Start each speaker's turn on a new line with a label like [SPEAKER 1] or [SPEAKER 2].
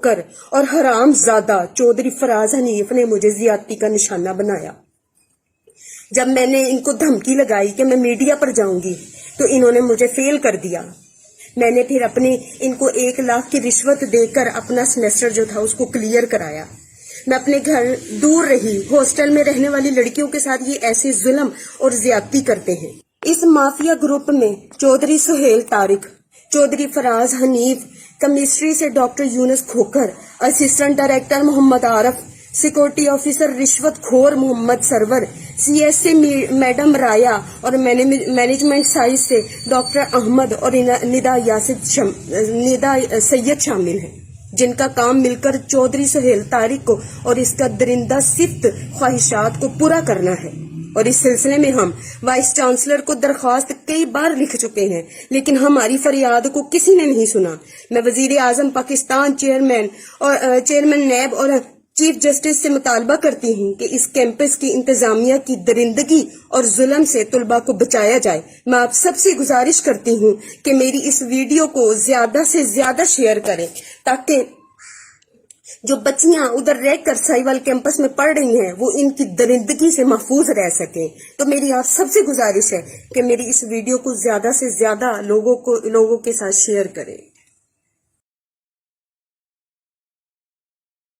[SPEAKER 1] کر اور حرام زادہ چودھری فراز حنیف نے مجھے زیادتی کا نشانہ بنایا۔ جب میں نے ان کو دھمکی لگائی کہ میں میڈیا پر جاؤں گی تو انہوں نے مجھے فیل کر دیا۔ میں نے پھر ان کو 1 لاکھ کی رشوت دے کر اپنا سیمیسٹر جو تھا اس کو کلیئر کرایا۔ میں اپنے گھر دور رہی، ہاسٹل میں رہنے والی لڑکیوں کے ساتھ یہ ایسے ظلم اور زیادتی کرتے ہیں۔ اس مافیا گروپ میں چودھری سہیل طارق، چودھری فراز حنیف، کیمسٹری سے ڈاکٹر یونس کھوکھر، اسسٹنٹ ڈائریکٹر محمد عارف، سیکورٹی آفیسر رشوت خور محمد سرور، سی ایس سے میڈم رایا اور مینجمنٹ سائنس سے ڈاکٹر احمد اور ندا سید شامل ہیں، جن کا کام مل کر چودھری سہیل طارق کو اور اس کا درندہ صفت خواہشات کو پورا کرنا ہے۔ اور اس سلسلے میں ہم وائس چانسلر کو درخواست کئی بار لکھ چکے ہیں، لیکن ہماری فریاد کو کسی نے نہیں سنا۔ میں وزیر اعظم پاکستان، چیئرمین نیب اور چیف جسٹس سے مطالبہ کرتی ہوں کہ اس کیمپس کی انتظامیہ کی درندگی اور ظلم سے طلباء کو بچایا جائے۔ میں آپ سب سے گزارش کرتی ہوں کہ میری اس ویڈیو کو زیادہ سے زیادہ شیئر کریں تاکہ جو بچیاں ادھر رہ کر سائیوال کیمپس میں پڑھ رہی ہیں وہ ان کی درندگی سے محفوظ رہ سکیں۔ تو میری آپ سب سے گزارش ہے کہ میری اس ویڈیو کو زیادہ سے زیادہ لوگوں کے ساتھ شیئر کریں۔